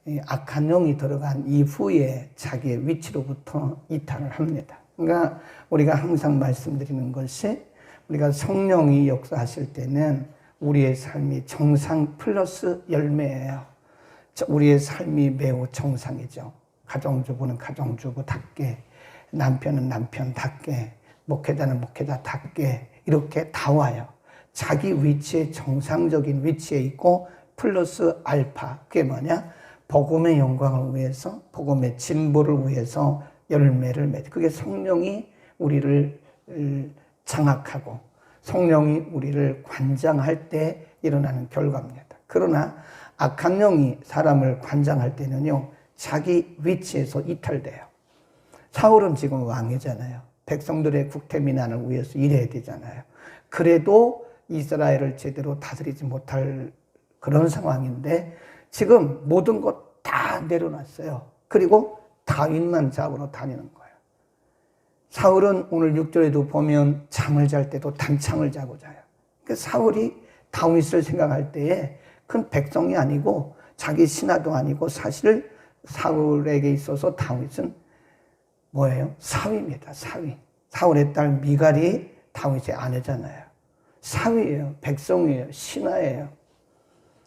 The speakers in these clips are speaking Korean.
이 악한 영이 들어간 이후에 자기의 위치로부터 이탈을 합니다. 그러니까 우리가 항상 말씀드리는 것이 우리가 성령이 역사하실 때는 우리의 삶이 정상 플러스 열매예요. 우리의 삶이 매우 정상이죠. 가정주부는 가정주부답게, 남편은 남편답게, 목회자는 목회자답게 이렇게 다 와요. 자기 위치에 정상적인 위치에 있고 플러스 알파, 그게 뭐냐? 복음의 영광을 위해서, 복음의 진보를 위해서 열매를 맺어. 그게 성령이 우리를 장악하고 성령이 우리를 관장할 때 일어나는 결과입니다. 그러나 악한 영이 사람을 관장할 때는요, 자기 위치에서 이탈돼요. 사울은 지금 왕이잖아요. 백성들의 국태민안을 위해서 일해야 되잖아요. 그래도 이스라엘을 제대로 다스리지 못할 그런 상황인데 지금 모든 것 다 내려놨어요. 그리고 다윗만 잡으러 다니는 거예요. 사울은 오늘 6절에도 보면 잠을 잘 때도 단창을 자고 자요. 그러니까 사울이 다윗을 생각할 때에 큰 백성이 아니고 자기 신하도 아니고 사실 사울에게 있어서 다윗은 뭐예요? 사위입니다. 사위. 사울의 딸 미갈이 다윗의 아내잖아요. 사위예요. 백성이에요. 신하예요.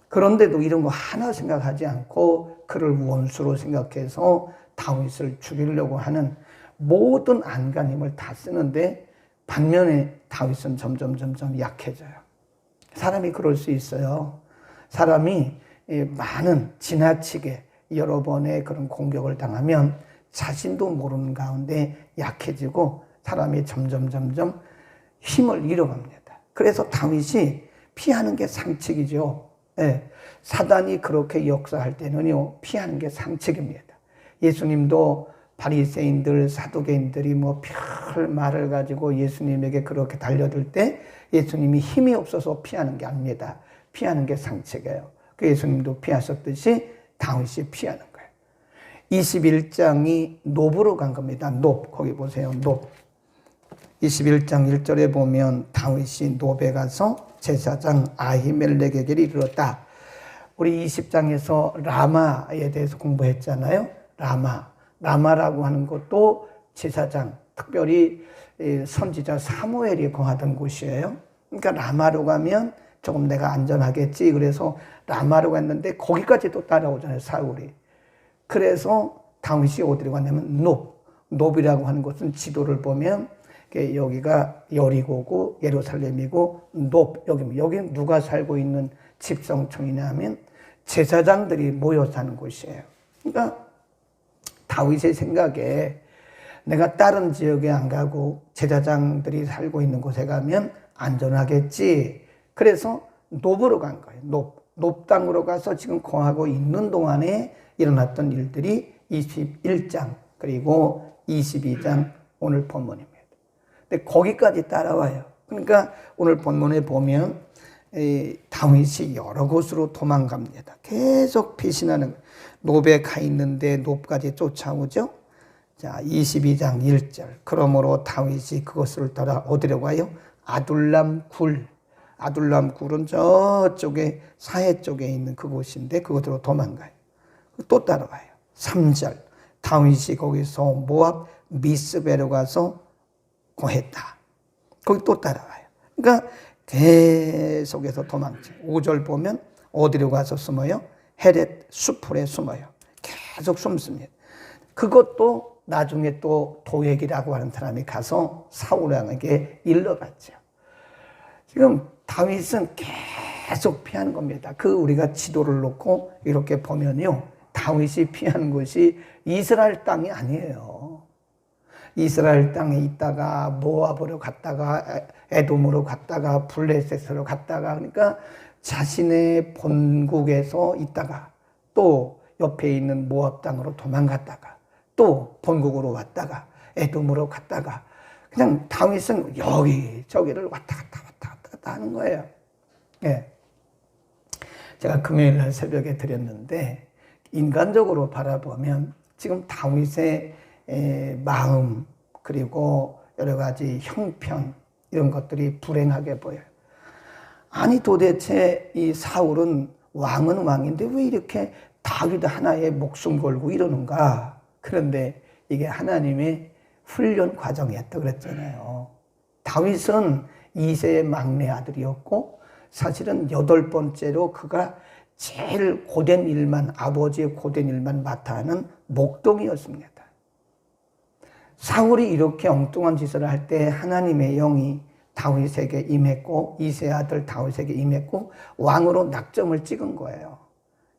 그런데도 이런 거 하나 생각하지 않고 그를 원수로 생각해서 다윗을 죽이려고 하는 모든 안간 힘을 다 쓰는데 반면에 다윗은 점점 약해져요. 사람이 그럴 수 있어요. 사람이 많은 지나치게 여러 번의 그런 공격을 당하면 자신도 모르는 가운데 약해지고 사람이 점점 힘을 잃어갑니다. 그래서 다윗이 피하는 게 상책이죠. 네. 사단이 그렇게 역사할 때는요, 피하는 게 상책입니다. 예수님도 바리새인들, 사두개인들이 뭐 별 말을 가지고 예수님에게 그렇게 달려들 때 예수님이 힘이 없어서 피하는 게 아닙니다. 피하는 게 상책이에요. 그 예수님도 피하셨듯이 다윗이 피하는 거예요. 21장이 놉으로 간 겁니다. 놉, 거기 보세요. 놉. 21장 1절에 보면 다윗이 놉에 가서 제사장 아히멜렉에게 이르렀다. 우리 20장에서 라마에 대해서 공부했잖아요. 라마라고 하는 것도 제사장, 특별히 선지자 사무엘이 거하던 곳이에요. 그러니까 라마로 가면 조금 내가 안전하겠지. 그래서 라마로 갔는데 거기까지 또 따라오잖아요, 사울이. 그래서 다윗이 어디로 갔냐면 놉이라고 하는 곳은 지도를 보면 여기가 여리고고 예루살렘이고 여기 누가 살고 있는 집성청이냐 하면 제사장들이 모여 사는 곳이에요. 그러니까 다윗의 생각에 내가 다른 지역에 안 가고 제사장들이 살고 있는 곳에 가면 안전하겠지. 그래서 놉으로 간 거예요. 놉 땅으로 가서 지금 거하고 있는 동안에 일어났던 일들이 21장 그리고 22장 오늘 본문입니다. 근데 거기까지 따라와요. 그러니까 오늘 본문에 보면 다윗이 여러 곳으로 도망갑니다. 계속 피신하는 놉에 가 있는데 놉까지 쫓아오죠. 자, 22장 1절. 그러므로 다윗이 그것을 따라 어디로 가요? 아둘람 굴. 아둘람 굴은 저쪽에 사해 쪽에 있는 그곳인데 그곳으로 도망가요. 또 따라와요. 3절. 다윗이 거기서 모압 미스베로 가서 고했다. 거기 또 따라와요. 그러니까 계속해서 도망쳐. 5절 보면 어디로 가서 숨어요? 헤렛 수풀에 숨어요. 계속 숨습니다. 그것도 나중에 또 도액이라고 하는 사람이 가서 사울왕에게 일러갔죠. 지금 다윗은 계속 피하는 겁니다. 우리가 지도를 놓고 이렇게 보면요, 다윗이 피하는 곳이 이스라엘 땅이 아니에요. 이스라엘 땅에 있다가 모압으로 갔다가 에돔으로 갔다가 블레셋으로 갔다가, 그러니까 자신의 본국에서 있다가 또 옆에 있는 모압 땅으로 도망갔다가 또 본국으로 왔다가 에돔으로 갔다가, 그냥 다윗은 여기저기를 왔다 갔다 하는 거예요. 예. 제가 금요일 날 새벽에 드렸는데, 인간적으로 바라보면 지금 다윗의 마음 그리고 여러 가지 형편 이런 것들이 불행하게 보여요. 아니 도대체 이 사울은 왕은 왕인데 왜 이렇게 다윗 하나에 목숨 걸고 이러는가? 그런데 이게 하나님의 훈련 과정이었다 그랬잖아요. 다윗은 2세의 막내 아들이었고 사실은 8번째로 그가 제일 고된 일만, 아버지의 고된 일만 맡아 하는 목동이었습니다. 사울이 이렇게 엉뚱한 짓을 할 때 하나님의 영이 다윗에게 임했고 2세 아들 다윗에게 임했고 왕으로 낙점을 찍은 거예요.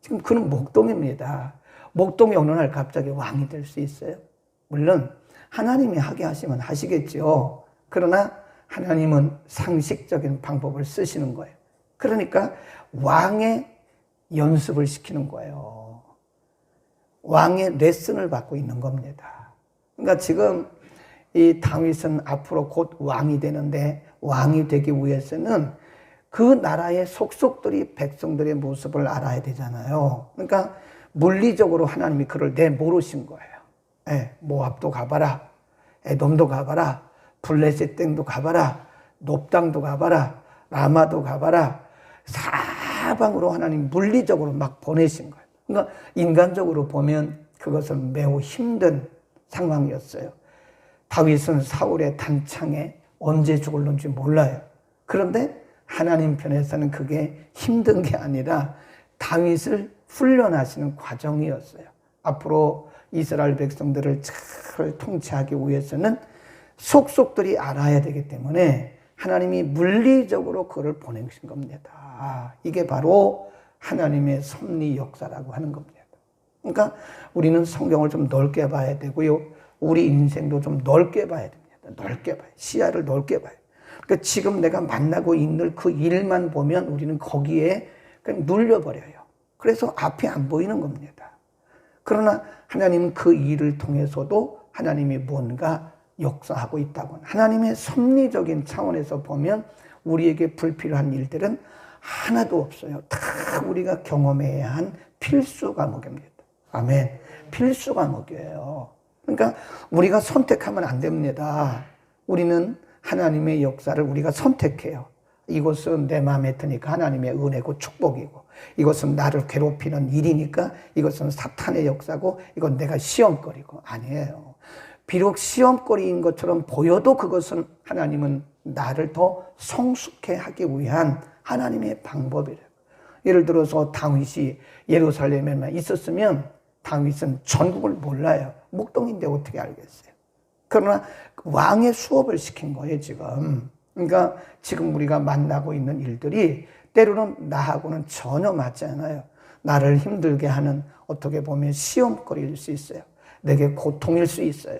지금 그는 목동입니다. 목동이 어느 날 갑자기 왕이 될 수 있어요? 물론 하나님이 하게 하시면 하시겠죠. 그러나 하나님은 상식적인 방법을 쓰시는 거예요. 그러니까 왕의 연습을 시키는 거예요. 왕의 레슨을 받고 있는 겁니다. 그러니까 지금 이 다윗은 앞으로 곧 왕이 되는데 왕이 되기 위해서는 그 나라의 속속들이 백성들의 모습을 알아야 되잖아요. 그러니까 물리적으로 하나님이 그를 내모르신 거예요. 모압도 가봐라, 에돔도 가봐라, 블레셋 땡도 가봐라, 높당도 가봐라, 라마도 가봐라. 사방으로 하나님 물리적으로 막 보내신 거예요. 그러니까 인간적으로 보면 그것은 매우 힘든 상황이었어요. 다윗은 사울의 단창에 언제 죽을는지 몰라요. 그런데 하나님 편에서는 그게 힘든 게 아니라 다윗을 훈련하시는 과정이었어요. 앞으로 이스라엘 백성들을 잘 통치하기 위해서는 속속들이 알아야 되기 때문에 하나님이 물리적으로 그를 보내신 겁니다. 이게 바로 하나님의 섭리 역사라고 하는 겁니다. 그러니까 우리는 성경을 좀 넓게 봐야 되고요. 우리 인생도 좀 넓게 봐야 됩니다. 넓게 봐요. 시야를 넓게 봐요. 그러니까 지금 내가 만나고 있는 그 일만 보면 우리는 거기에 그냥 눌려버려요. 그래서 앞이 안 보이는 겁니다. 그러나 하나님은 그 일을 통해서도 하나님이 뭔가 역사하고 있다고. 하나님의 섭리적인 차원에서 보면 우리에게 불필요한 일들은 하나도 없어요. 다 우리가 경험해야 한 필수 과목입니다. 아멘. 필수 과목이에요. 그러니까 우리가 선택하면 안 됩니다. 우리는 하나님의 역사를 우리가 선택해요. 이것은 내 마음에 드니까 하나님의 은혜고 축복이고, 이것은 나를 괴롭히는 일이니까 이것은 사탄의 역사고, 이건 내가 시험거리고. 아니에요. 비록 시험거리인 것처럼 보여도 그것은 하나님은 나를 더 성숙해 하기 위한 하나님의 방법이래요. 예를 들어서 다윗이 예루살렘에만 있었으면 다윗은 전국을 몰라요. 목동인데 어떻게 알겠어요? 그러나 왕의 수업을 시킨 거예요, 지금. 그러니까 지금 우리가 만나고 있는 일들이 때로는 나하고는 전혀 맞지 않아요. 나를 힘들게 하는 어떻게 보면 시험거리일 수 있어요. 내게 고통일 수 있어요.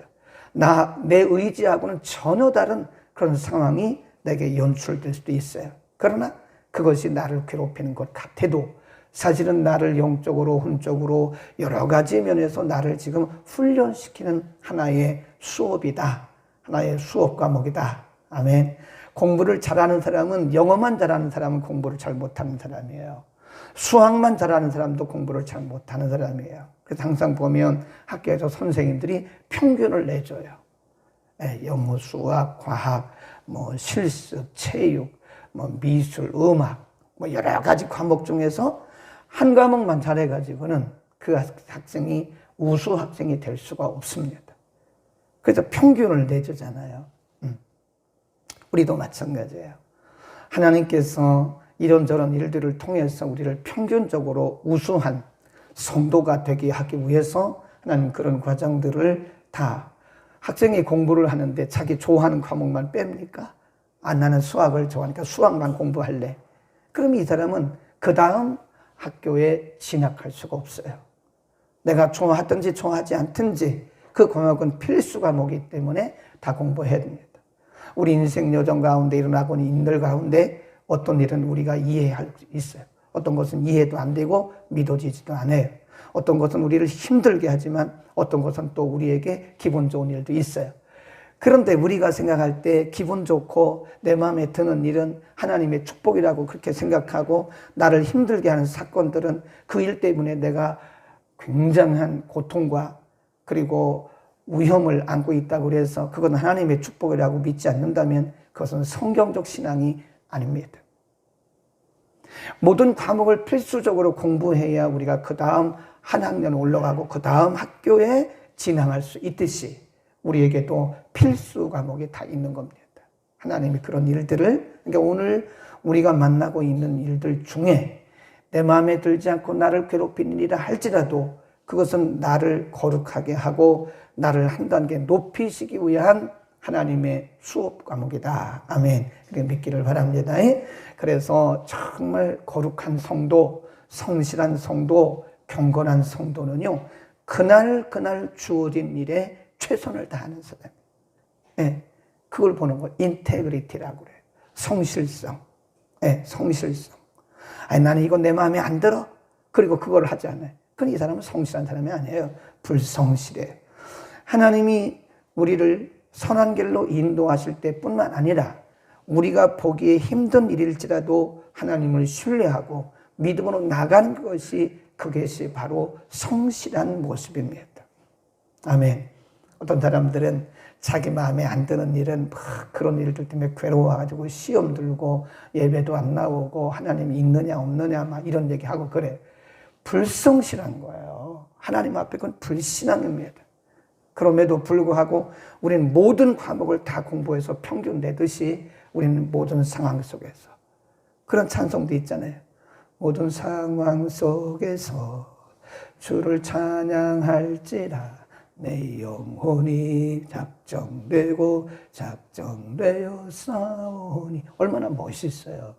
내 의지하고는 전혀 다른 그런 상황이 내게 연출될 수도 있어요. 그러나 그것이 나를 괴롭히는 것 같아도 사실은 나를 영적으로 훈적으로 여러 가지 면에서 나를 지금 훈련시키는 하나의 수업이다. 하나의 수업 과목이다. 아멘. 공부를 잘하는 사람은, 영어만 잘하는 사람은 공부를 잘 못하는 사람이에요. 수학만 잘하는 사람도 공부를 잘 못하는 사람이에요. 그래서 항상 보면 학교에서 선생님들이 평균을 내줘요. 영어, 수학, 과학, 실습, 체육, 미술, 음악, 여러 가지 과목 중에서 한 과목만 잘해가지고는 그 학생이 우수 학생이 될 수가 없습니다. 그래서 평균을 내주잖아요. 우리도 마찬가지예요. 하나님께서 이런저런 일들을 통해서 우리를 평균적으로 우수한 성도가 되게 하기 위해서 하나님 그런 과정들을 다, 학생이 공부를 하는데 자기 좋아하는 과목만 뺍니까? 나는 수학을 좋아하니까 수학만 공부할래. 그럼 이 사람은 그 다음 학교에 진학할 수가 없어요. 내가 좋아하든지 좋아하지 않든지 그 과목은 필수 과목이기 때문에 다 공부해야 됩니다. 우리 인생 여정 가운데 일어나고 있는 일 가운데 어떤 일은 우리가 이해할 수 있어요. 어떤 것은 이해도 안 되고 믿어지지도 않아요. 어떤 것은 우리를 힘들게 하지만 어떤 것은 또 우리에게 기분 좋은 일도 있어요. 그런데 우리가 생각할 때 기분 좋고 내 마음에 드는 일은 하나님의 축복이라고 그렇게 생각하고, 나를 힘들게 하는 사건들은 그 일 때문에 내가 굉장한 고통과 그리고 위험을 안고 있다고 해서 그건 하나님의 축복이라고 믿지 않는다면 그것은 성경적 신앙이 아닙니다. 모든 과목을 필수적으로 공부해야 우리가 그 다음 한 학년 올라가고 그 다음 학교에 진학할 수 있듯이 우리에게도 필수 과목이 다 있는 겁니다. 하나님이 그런 일들을, 그러니까 오늘 우리가 만나고 있는 일들 중에 내 마음에 들지 않고 나를 괴롭히는 일이라 할지라도 그것은 나를 거룩하게 하고 나를 한 단계 높이시기 위한 하나님의 수업 과목이다. 아멘. 이렇게 믿기를 바랍니다. 그래서 정말 거룩한 성도, 성실한 성도, 경건한 성도는요, 그날 주어진 일에 최선을 다하는 사람. 네, 그걸 보는 거, 인테그리티라고 그래요. 성실성. 네, 성실성. 아니, 나는 이거 내 마음에 안 들어. 그리고 그걸 하지 않아요. 그럼 이 사람은 성실한 사람이 아니에요. 불성실해요. 하나님이 우리를 선한 길로 인도하실 때뿐만 아니라 우리가 보기에 힘든 일일지라도 하나님을 신뢰하고 믿음으로 나가는 것이 그것이 바로 성실한 모습입니다. 아멘. 어떤 사람들은 자기 마음에 안 드는 일은 막 그런 일들 때문에 괴로워가지고 시험 들고 예배도 안 나오고 하나님이 있느냐 없느냐 막 이런 얘기하고 그래. 불성실한 거예요. 하나님 앞에 그건 불신앙입니다. 그럼에도 불구하고 우리는 모든 과목을 다 공부해서 평균 내듯이 우리는 모든 상황 속에서 그런 찬송도 있잖아요. 모든 상황 속에서 주를 찬양할지라 내 영혼이 작정되고 작정되어 싸우니. 얼마나 멋있어요.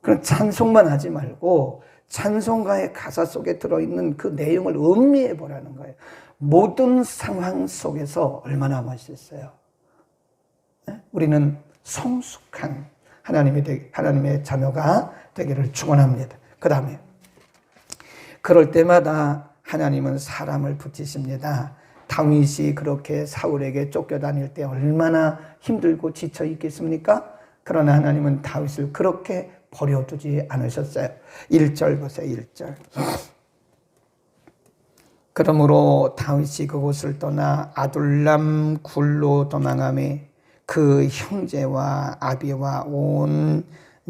그런 찬송만 하지 말고 찬송가의 가사 속에 들어있는 그 내용을 음미해 보라는 거예요. 모든 상황 속에서 얼마나 멋있어요. 우리는 성숙한 하나님의 자녀가 되기를 축원합니다. 그 다음에 그럴 때마다 하나님은 사람을 붙이십니다. 다윗이 그렇게 사울에게 쫓겨다닐 때 얼마나 힘들고 지쳐 있겠습니까? 그러나 하나님은 다윗을 그렇게 버려두지 않으셨어요. 1절 보세요. 1절. 그러므로 다윗이 그곳을 떠나 아둘람 굴로 도망하매 그 형제와 아비와 온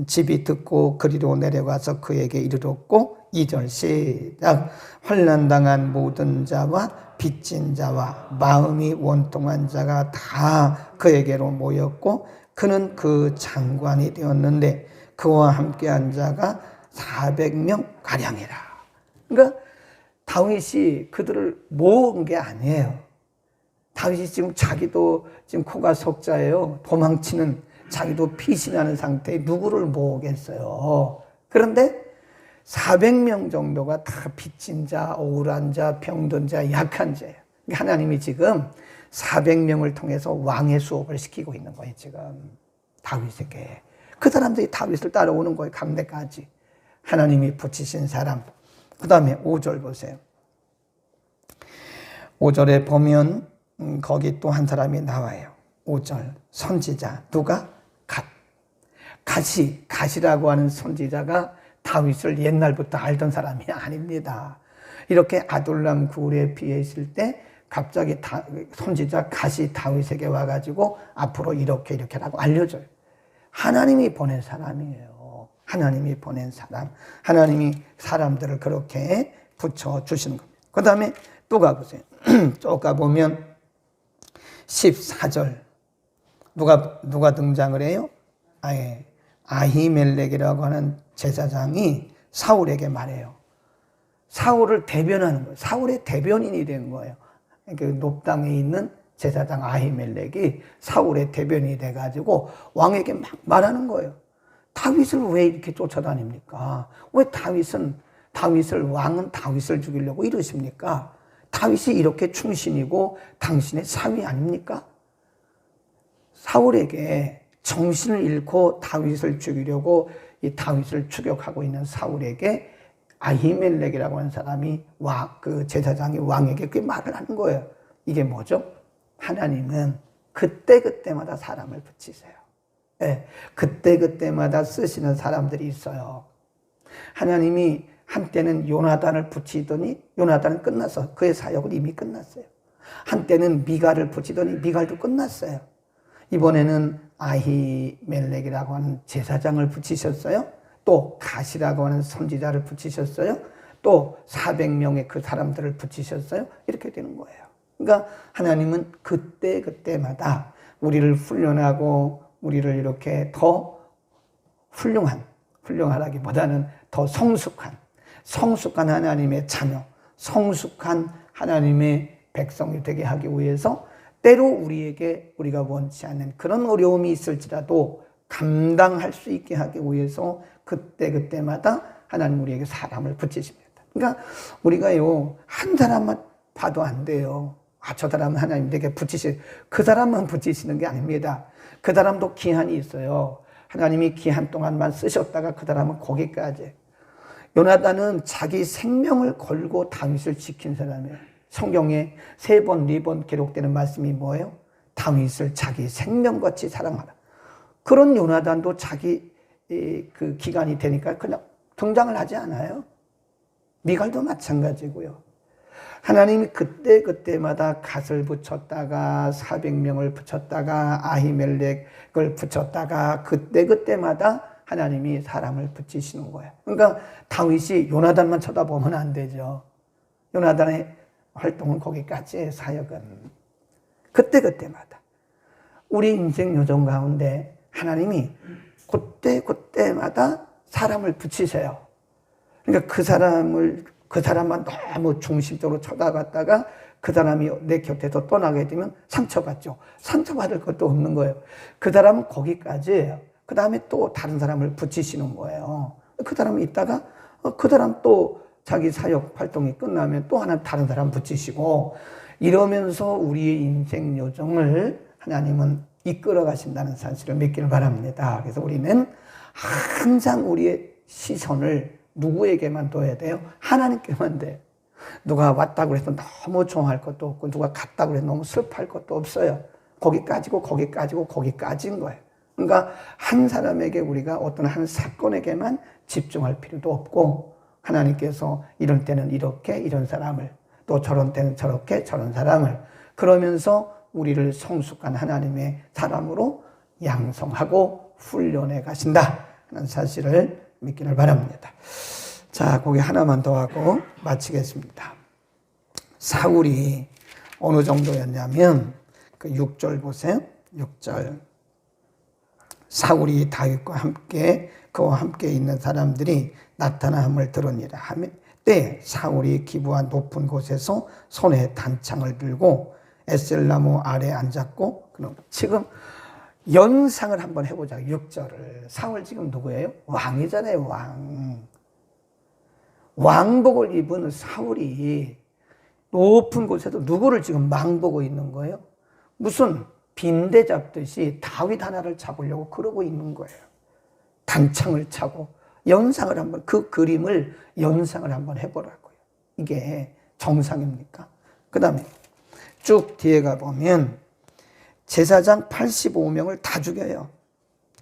집이 듣고 그리로 내려가서 그에게 이르렀고 2절 시작. 환난당한 모든 자와 빚진 자와 마음이 원통한 자가 다 그에게로 모였고 그는 그 장관이 되었는데 그와 함께한 자가 400명 가량이라. 그러니까 다윗이 그들을 모은 게 아니에요. 다윗이 지금 자기도 지금 코가 석자예요. 도망치는, 자기도 피신하는 상태에 누구를 모으겠어요. 그런데 400명 정도가 다 빚진 자, 억울한 자, 병든 자, 약한 자예요. 하나님이 지금 400명을 통해서 왕의 수업을 시키고 있는 거예요. 지금 다윗에게. 그 사람들이 다윗을 따라오는 거예요. 감내까지. 하나님이 붙이신 사람. 그 다음에 5절 보세요. 5절에 보면 거기 또 한 사람이 나와요. 5절 선지자. 누가? 갓이라고 하는 선지자가 다윗을 옛날부터 알던 사람이 아닙니다. 이렇게 아둘람 굴에 피해 있을 때 갑자기 선지자 갓이 다윗에게 와가지고 앞으로 이렇게 라고 알려줘요. 하나님이 보낸 사람이에요. 하나님이 보낸 사람. 하나님이 사람들을 그렇게 붙여주시는 겁니다. 그 다음에 또 가보세요. 쭉 가보면 14절. 누가 등장을 해요? 아히멜렉이라고 하는 제사장이 사울에게 말해요. 사울을 대변하는 거예요. 사울의 대변인이 된 거예요. 그 높당에 있는 제사장 아히멜렉이 사울의 대변인이 돼가지고 왕에게 막 말하는 거예요. 다윗을 왜 이렇게 쫓아다닙니까? 왜 왕은 다윗을 죽이려고 이러십니까? 다윗이 이렇게 충신이고 당신의 사위 아닙니까? 사울에게 정신을 잃고 다윗을 죽이려고 이 다윗을 추격하고 있는 사울에게 아히멜렉이라고 하는 사람이 그 제사장이 왕에게 그 말을 하는 거예요. 이게 뭐죠? 하나님은 그때그때마다 사람을 붙이세요. 네, 그때그때마다 쓰시는 사람들이 있어요. 하나님이 한때는 요나단을 붙이더니 요나단은 끝났어. 그의 사역은 이미 끝났어요. 한때는 미갈을 붙이더니 미갈도 끝났어요. 이번에는 아히멜렉이라고 하는 제사장을 붙이셨어요. 또 갓이라고 하는 선지자를 붙이셨어요. 또 400명의 그 사람들을 붙이셨어요. 이렇게 되는 거예요. 그러니까 하나님은 그때마다 우리를 훈련하고 우리를 이렇게 더 훌륭하다기보다는 더 성숙한 하나님의 자녀, 성숙한 하나님의 백성이 되게 하기 위해서 때로 우리가 원치 않는 그런 어려움이 있을지라도 감당할 수 있게 하기 위해서 그때마다 하나님 우리에게 사람을 붙이십니다. 그러니까 우리가요, 한 사람만 봐도 안 돼요. 저 사람은 하나님 내게 그 사람만 붙이시는 게 아닙니다. 그 사람도 기한이 있어요. 하나님이 기한 동안만 쓰셨다가 그 사람은 거기까지. 요나단은 자기 생명을 걸고 다윗을 지킨 사람이에요. 성경에 3번, 4번 기록되는 말씀이 뭐예요? 다윗을 자기 생명같이 사랑하라. 그런 요나단도 자기 그 기간이 되니까 그냥 등장을 하지 않아요. 미갈도 마찬가지고요. 하나님이 그때마다 갓을 붙였다가 400명을 붙였다가 아히멜렉을 붙였다가 그때마다 하나님이 사람을 붙이시는 거예요. 그러니까 다윗이 요나단만 쳐다보면 안 되죠. 요나단의 활동은 거기까지의 사역은. 그때마다. 우리 인생 요정 가운데 하나님이 그때마다 사람을 붙이세요. 그러니까 그 사람만 너무 중심적으로 쳐다봤다가 그 사람이 내 곁에서 떠나게 되면 상처받죠. 상처받을 것도 없는 거예요. 그 사람은 거기까지예요. 그 다음에 또 다른 사람을 붙이시는 거예요. 그 사람이 있다가 그 사람 또 자기 사역 활동이 끝나면 또 다른 사람 붙이시고 이러면서 우리의 인생 요정을 하나님은 이끌어 가신다는 사실을 믿기를 바랍니다. 그래서 우리는 항상 우리의 시선을 누구에게만 둬야 돼요? 하나님께만 돼요. 누가 왔다고 해서 너무 좋아할 것도 없고 누가 갔다고 해서 너무 슬퍼할 것도 없어요. 거기까지인 거예요. 그러니까 한 사람에게 우리가 어떤 한 사건에게만 집중할 필요도 없고 하나님께서 이럴 때는 이렇게 이런 사람을 또 저런 때는 저렇게 저런 사람을 그러면서 우리를 성숙한 하나님의 사람으로 양성하고 훈련해 가신다 하는 사실을 믿기를 바랍니다. 자, 거기 하나만 더 하고 마치겠습니다. 사울이 어느 정도였냐면 그 6절 보세요. 6절. 사울이 다윗과 함께 그와 함께 있는 사람들이 나타남을 들으니라 하면 때 사울이 기브아 높은 곳에서 손에 단창을 들고 에셀나무 아래 앉았고 그럼 지금 연상을 한번 해보자. 6절을. 사울 지금 누구예요? 왕이잖아요. 왕복을 입은 사울이 높은 곳에서 누구를 지금 망보고 있는 거예요? 무슨 빈대 잡듯이 다윗 하나를 잡으려고 그러고 있는 거예요. 단창을 차고 연상을 한번 그 그림을 연상을 한번 해보라고요. 이게 정상입니까? 그 다음에 쭉 뒤에 가보면 제사장 85명을 다 죽여요.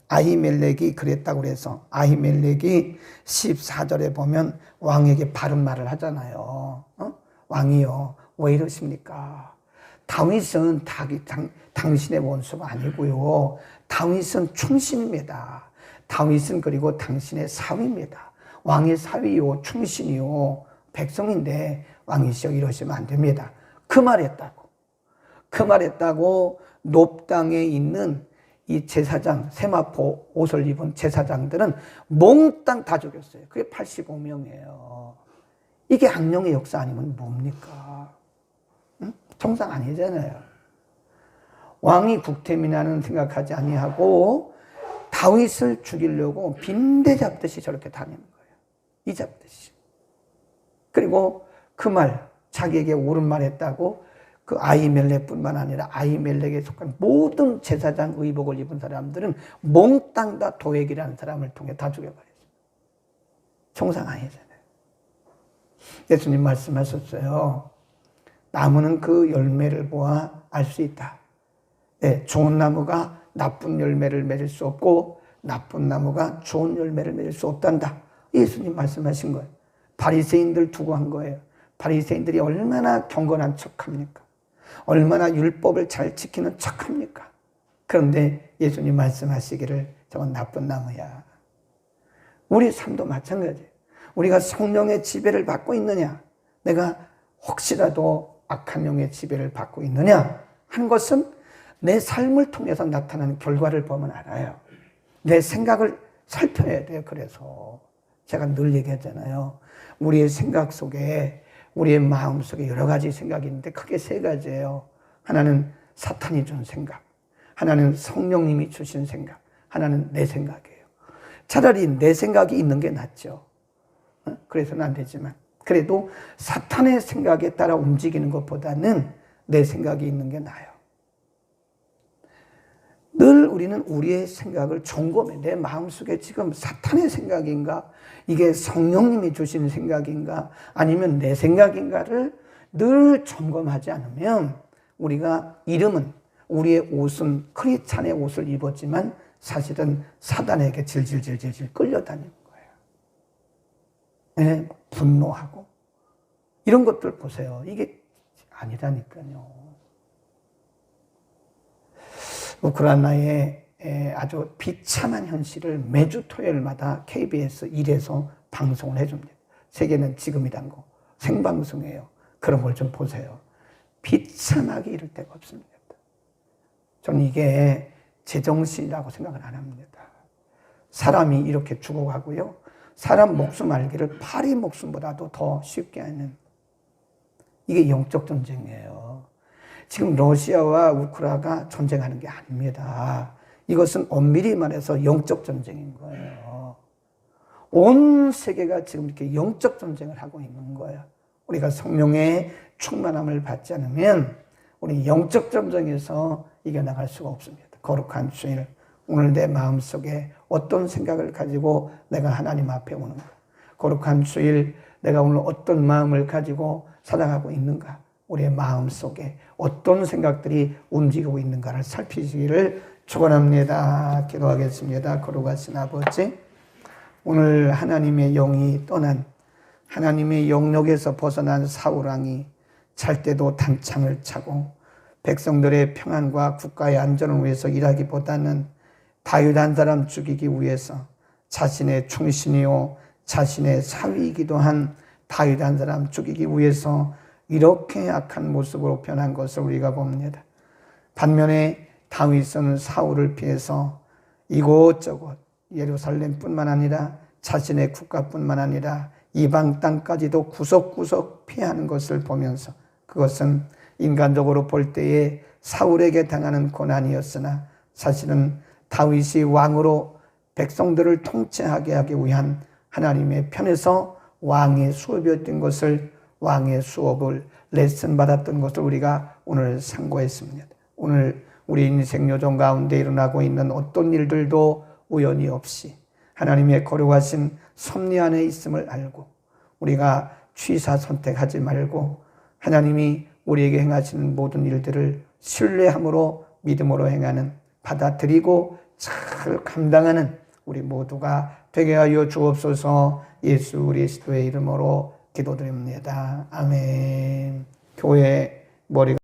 아히멜렉이 그랬다고 그래서 아히멜렉이 14절에 보면 왕에게 바른 말을 하잖아요. 왕이요, 왜 이러십니까? 다윗은 당신의 원수가 아니고요. 다윗은 충신입니다. 다윗은 그리고 당신의 사위입니다. 왕의 사위요, 충신이요, 백성인데 왕이시여 이러시면 안 됩니다. 그 말했다고 높 땅에 있는 이 제사장, 세마포 옷을 입은 제사장들은 몽땅 다 죽였어요. 그게 85명이에요. 이게 악령의 역사 아니면 뭡니까? 응? 정상 아니잖아요. 왕이 국태민하는 생각하지 아니하고 다윗을 죽이려고 빈대 잡듯이 저렇게 다니는 거예요. 이 잡듯이. 그리고 그 말, 자기에게 옳은 말 했다고 그 아히멜렉뿐만 아니라 아히멜렉에 속한 모든 제사장 의복을 입은 사람들은 몽땅 다 도액이라는 사람을 통해 다 죽여버렸어요. 정상 아니잖아요. 예수님 말씀하셨어요. 나무는 그 열매를 보아 알 수 있다. 네, 좋은 나무가 나쁜 열매를 맺을 수 없고 나쁜 나무가 좋은 열매를 맺을 수 없단다. 예수님 말씀하신 거예요. 바리새인들 두고 한 거예요. 바리새인들이 얼마나 경건한 척합니까? 얼마나 율법을 잘 지키는 척합니까? 그런데 예수님 말씀하시기를 저건 나쁜 나무야. 우리 삶도 마찬가지예요. 우리가 성령의 지배를 받고 있느냐, 내가 혹시라도 악한 영의 지배를 받고 있느냐 하는 것은 내 삶을 통해서 나타나는 결과를 보면 알아요. 내 생각을 살펴야 돼요. 그래서 제가 늘 얘기하잖아요. 우리의 생각 속에, 우리의 마음 속에 여러 가지 생각이 있는데 크게 세 가지예요. 하나는 사탄이 준 생각, 하나는 성령님이 주신 생각, 하나는 내 생각이에요. 차라리 내 생각이 있는 게 낫죠. 그래서는 안 되지만 그래도 사탄의 생각에 따라 움직이는 것보다는 내 생각이 있는 게 나아요. 늘 우리는 우리의 생각을 점검해. 내 마음속에 지금 사탄의 생각인가, 이게 성령님이 주신 생각인가, 아니면 내 생각인가를 늘 점검하지 않으면 우리가 이름은, 우리의 옷은 크리스찬의 옷을 입었지만 사실은 사단에게 질질질질 끌려다니는 거예요. 네, 분노하고 이런 것들 보세요. 이게 아니라니까요. 우크라이나의 아주 비참한 현실을 매주 토요일마다 KBS 1에서 방송을 해줍니다. 세계는 지금이란 거 생방송이에요. 그런 걸 좀 보세요. 비참하게 이를 데가 없습니다. 저는 이게 제정신이라고 생각을 안 합니다. 사람이 이렇게 죽어가고요. 사람 목숨 알기를 파리 목숨보다도 더 쉽게 하는, 이게 영적 전쟁이에요. 지금 러시아와 우크라이나가 전쟁하는 게 아닙니다. 이것은 엄밀히 말해서 영적 전쟁인 거예요. 온 세계가 지금 이렇게 영적 전쟁을 하고 있는 거예요. 우리가 성령의 충만함을 받지 않으면 우리 영적 전쟁에서 이겨나갈 수가 없습니다. 거룩한 주일, 오늘 내 마음속에 어떤 생각을 가지고 내가 하나님 앞에 오는가? 거룩한 주일, 내가 오늘 어떤 마음을 가지고 살아가고 있는가? 우리의 마음속에 어떤 생각들이 움직이고 있는가를 살피시기를 축원합니다. 기도하겠습니다. 거룩하신 아버지, 오늘 하나님의 영이 떠난, 하나님의 영역에서 벗어난 사울왕이 잘 때도 단창을 차고 백성들의 평안과 국가의 안전을 위해서 일하기보다는 다윗 한 사람 죽이기 위해서 자신의 충신이요 자신의 사위이기도 한 다윗 한 사람 죽이기 위해서 이렇게 악한 모습으로 변한 것을 우리가 봅니다. 반면에 다윗은 사울을 피해서 이곳저곳 예루살렘뿐만 아니라 자신의 국가뿐만 아니라 이방 땅까지도 구석구석 피하는 것을 보면서, 그것은 인간적으로 볼 때에 사울에게 당하는 고난이었으나 사실은 다윗이 왕으로 백성들을 통치하게 하기 위한 하나님의 편에서 왕의 수업이었던 것을, 왕의 수업을 레슨 받았던 것을 우리가 오늘 상고했습니다. 오늘 우리 인생 요정 가운데 일어나고 있는 어떤 일들도 우연이 없이 하나님의 거룩하신 섭리 안에 있음을 알고 우리가 취사 선택하지 말고 하나님이 우리에게 행하시는 모든 일들을 신뢰함으로 믿음으로 행하는, 받아들이고 잘 감당하는 우리 모두가 되게 하여 주옵소서. 예수 그리스도의 이름으로 기도드립니다. 아멘. 교회 머리가